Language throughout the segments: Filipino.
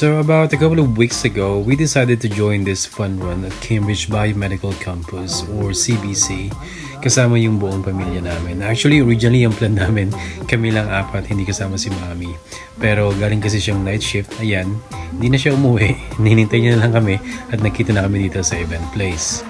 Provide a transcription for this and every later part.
So about a couple of weeks ago, we decided to join this fun run at Cambridge Biomedical Campus or CBC kasama yung buong pamilya namin. Actually, originally yung plan namin, kami lang apat, hindi kasama si Mami. Pero galing kasi siyang night shift, ayan, hindi na siya umuwi. Hinintay niya na lang kami at nakita na kami dito sa event place.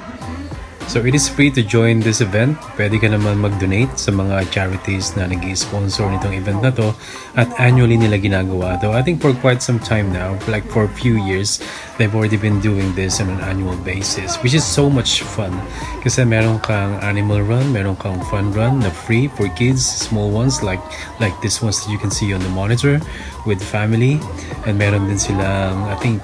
So it is free to join this event. Pwede ka naman mag-donate sa mga charities na nag-sponsor nitong event na to at annually nila ginagawa to. I think for quite some time now, like for a few years, they've already been doing this on an annual basis, which is so much fun. Kasi meron kang animal run, meron kang fun run na free for kids, small ones like this ones that you can see on the monitor with family. And meron din silang, I think,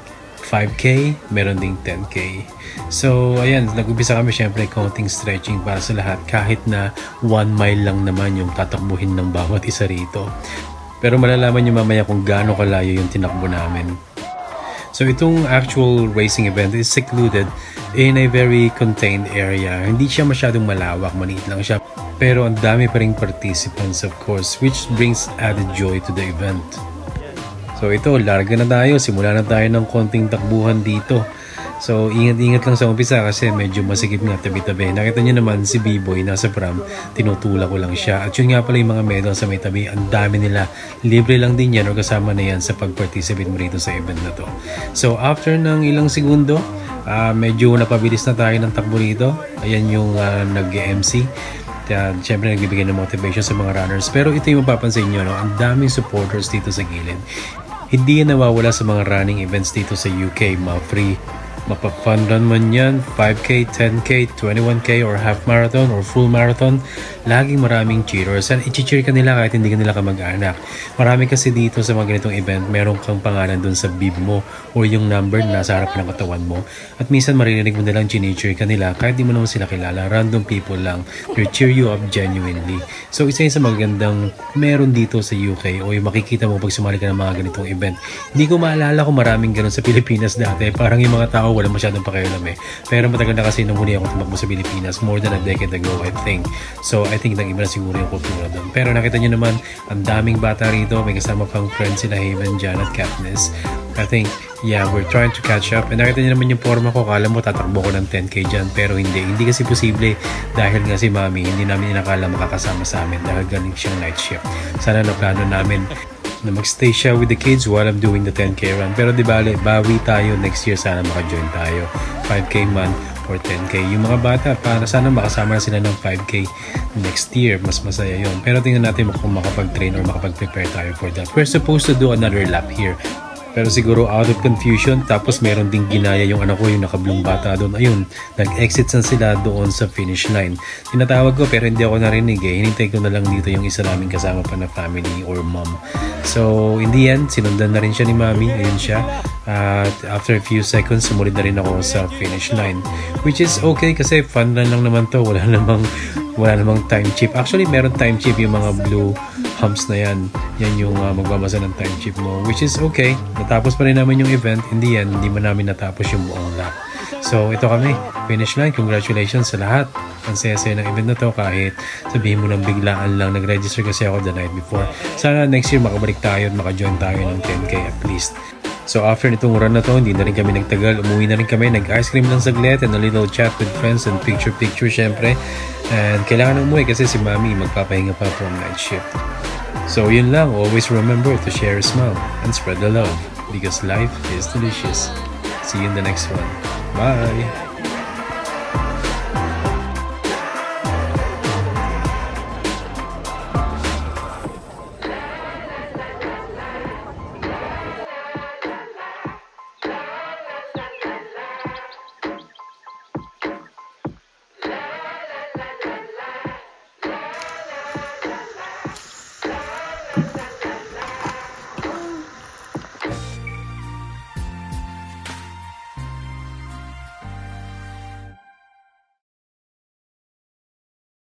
5K, meron ding 10K. So, ayan, nag-umpisa kami syempre konting stretching para sa lahat kahit na 1 mile lang naman yung tatakbuhin ng bawat isa rito. Pero malalaman nyo mamaya kung gaano kalayo yung tinakbo namin. So, itong actual racing event is secluded in a very contained area. Hindi siya masyadong malawak, maliit lang siya. Pero ang dami pa ring participants of course, which brings added joy to the event. So ito, larga na tayo. Simula na tayo ng konting takbuhan dito. So ingat-ingat lang sa umpisa kasi medyo masikip nga tabi-tabi. Nakita niyo naman si B-Boy nasa pram, tinutulak ko lang siya. At yun nga pala yung mga medal sa may tabi, ang dami nila. Libre lang din yan o kasama na yan sa pag-participate mo rito sa event na to. So after ng ilang segundo, medyo napabilis na tayo ng takbo rito. Ayan yung nag-MC. Siyempre nagbibigay ng motivation sa mga runners. Pero ito yung mapapansin nyo, no? Ang daming supporters dito sa gilid. Hindi yan nawawala sa mga running events dito sa UK. Free, mapa-fun run man yan, 5K, 10K, 21K, or half marathon, or full marathon. Laging maraming cheerers. And i-cheer ka nila kahit hindi ka nila kamag-anak. Marami kasi dito sa mga ganitong event, meron kang pangalan dun sa bib mo or yung number na nasa harap ng katawan mo. At minsan maririnig mo nilang cheer ka nila kahit di mo naman sila kilala. Random people lang. They cheer you up genuinely. So isa yun sa magandang meron dito sa UK o yung makikita mo pag sumali ka ng mga ganitong event. Hindi ko maalala kung maraming ganun sa Pilipinas dati. Parang yung mga tao wala masyadong pakialam eh. Pero matagal na kasi nung huli ako tumakbo sa Pilipinas, more than a decade ago I think. So I think nag-iba na siguro yung kultura doon. Pero nakita nyo naman, ang daming bata rito. May kasama pang friends sila Haven, Jan at Katniss. I think, yeah, we're trying to catch up. And nakita nyo naman yung forma ko. Kala mo tatakbo ko ng 10K dyan. Pero hindi. Hindi kasi posible. Dahil nga si Mami, hindi namin inakala makakasama sa amin. Dahil galing siyang night shift. Sana na plano namin na magstay siya with the kids while I'm doing the 10K run. Pero di bale, bawi tayo next year. Sana maka-join tayo. 5K man or 10K. Yung mga bata, para sana makasama na sila ng 5K next year. Mas masaya yun. Pero tingnan natin kung makapag-train or makapag-prepare tayo for that. We're supposed to do another lap here. Pero siguro out of confusion, tapos meron ding ginaya yung anak ko, yung nakablong bata doon. Ayun, nag-exit na sila doon sa finish line. Tinatawag ko pero hindi ako narinig eh. Hinintay ko na lang dito yung isa naming kasama pa na family or mom. So, in the end, sinundan na rin siya ni Mami. Ayun siya. At after a few seconds, sumunod na rin ako sa finish line. Which is okay kasi fun run lang naman to. Wala namang time chip. Actually, meron time chip yung mga blue humps na yan. Yan yung magbabasa ng time chip mo. Which is okay. Natapos pa rin naman yung event. In the end, hindi man namin natapos yung buong lap. So, ito kami. Finish line. Congratulations sa lahat. Ang saya-saya ng event na to kahit sabihin mo ng biglaan lang. Nag-register kasi ako the night before. Sana next year makabalik tayo at maka-join tayo ng 10K at least. So after nitong run na to, hindi na rin kami nagtagal. Umuwi na rin kami. Nag-ice cream lang saglit and a little chat with friends and picture syempre. And kailangan na umuwi kasi si Mami magpapahinga pa from night shift. So yun lang. Always remember to share a smile and spread the love because life is delicious. See you in the next one. Bye!